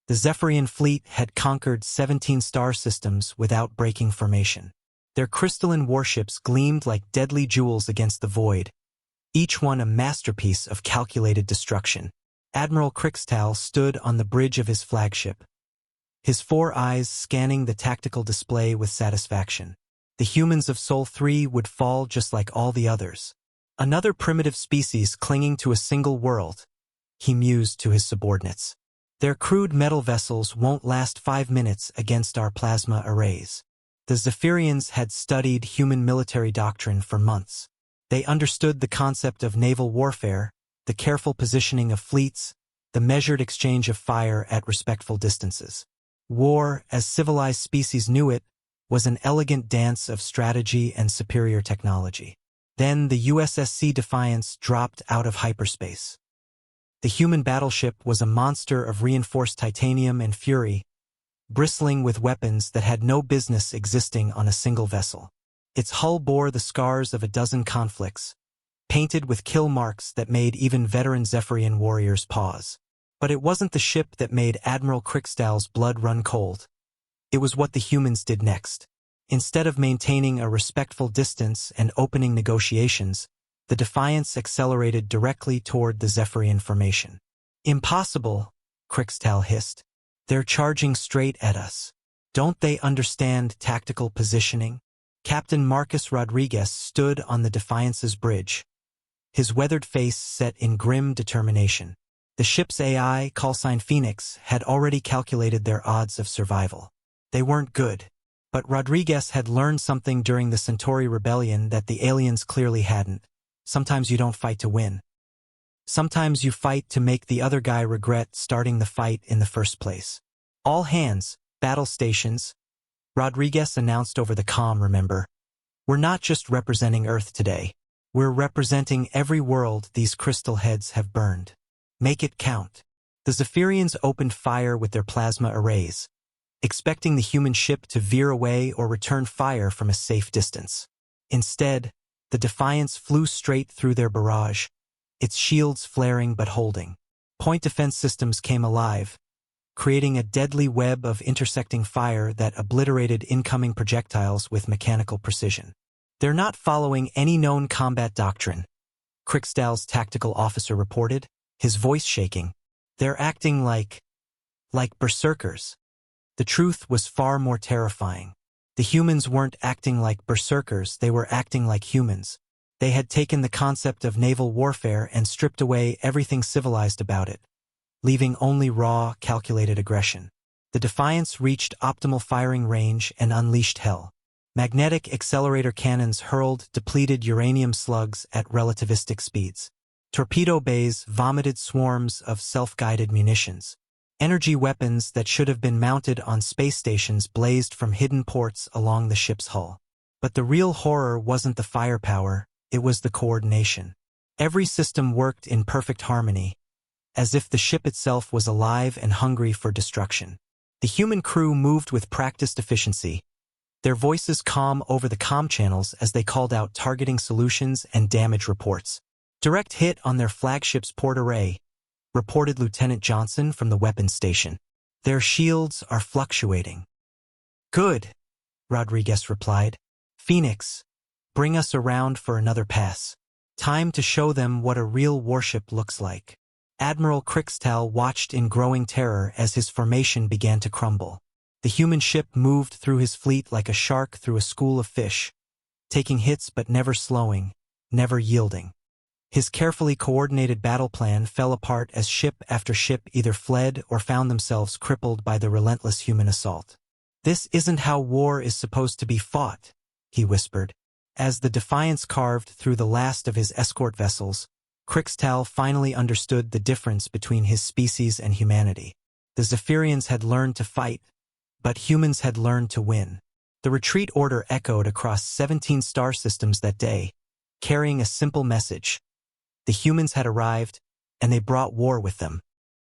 The Zephyrian fleet had conquered 17 star systems without breaking formation. Their crystalline warships gleamed like deadly jewels against the void, each one a masterpiece of calculated destruction. Admiral Krixtal stood on the bridge of his flagship, his 4 eyes scanning the tactical display with satisfaction. The humans of Sol 3 would fall just like all the others. Another primitive species clinging to a single world, he mused to his subordinates. Their crude metal vessels won't last 5 minutes against our plasma arrays. The Zephyrians had studied human military doctrine for months. They understood the concept of naval warfare, the careful positioning of fleets, the measured exchange of fire at respectful distances. War, as civilized species knew it, was an elegant dance of strategy and superior technology. Then the USS Defiance dropped out of hyperspace. The human battleship was a monster of reinforced titanium and fury, bristling with weapons that had no business existing on a single vessel. Its hull bore the scars of a dozen conflicts, painted with kill marks that made even veteran Zephyrian warriors pause. But it wasn't the ship that made Admiral Krixtal's blood run cold. It was what the humans did next. Instead of maintaining a respectful distance and opening negotiations, the Defiance accelerated directly toward the Zephyrian formation. "Impossible," Krixtal hissed. "They're charging straight at us. Don't they understand tactical positioning?" Captain Marcus Rodriguez stood on the Defiance's bridge, his weathered face set in grim determination. The ship's AI, callsign Phoenix, had already calculated their odds of survival. They weren't good. But Rodriguez had learned something during the Centauri rebellion that the aliens clearly hadn't. Sometimes you don't fight to win. Sometimes you fight to make the other guy regret starting the fight in the first place. "All hands, battle stations," Rodriguez announced over the comm, remember. "We're not just representing Earth today. We're representing every world these crystal heads have burned. Make it count." The Zephyrians opened fire with their plasma arrays, expecting the human ship to veer away or return fire from a safe distance. Instead, the Defiance flew straight through their barrage, its shields flaring but holding. Point defense systems came alive, creating a deadly web of intersecting fire that obliterated incoming projectiles with mechanical precision. "They're not following any known combat doctrine," Krixtal's tactical officer reported, his voice shaking. "They're acting like berserkers." The truth was far more terrifying. The humans weren't acting like berserkers, they were acting like humans. They had taken the concept of naval warfare and stripped away everything civilized about it, leaving only raw, calculated aggression. The Defiance reached optimal firing range and unleashed hell. Magnetic accelerator cannons hurled depleted uranium slugs at relativistic speeds. Torpedo bays vomited swarms of self-guided munitions. Energy weapons that should have been mounted on space stations blazed from hidden ports along the ship's hull. But the real horror wasn't the firepower, it was the coordination. Every system worked in perfect harmony, as if the ship itself was alive and hungry for destruction. The human crew moved with practiced efficiency, their voices calm over the comm channels as they called out targeting solutions and damage reports. "Direct hit on their flagship's port array," reported Lieutenant Johnson from the weapons station. "Their shields are fluctuating." "Good," Rodriguez replied. "Phoenix, bring us around for another pass. Time to show them what a real warship looks like." Admiral Krixtal watched in growing terror as his formation began to crumble. The human ship moved through his fleet like a shark through a school of fish, taking hits but never slowing, never yielding. His carefully coordinated battle plan fell apart as ship after ship either fled or found themselves crippled by the relentless human assault. "This isn't how war is supposed to be fought," he whispered. As the Defiance carved through the last of his escort vessels, Krixtal finally understood the difference between his species and humanity. The Zephyrians had learned to fight, but humans had learned to win. The retreat order echoed across 17 star systems that day, carrying a simple message. The humans had arrived, and they brought war with them.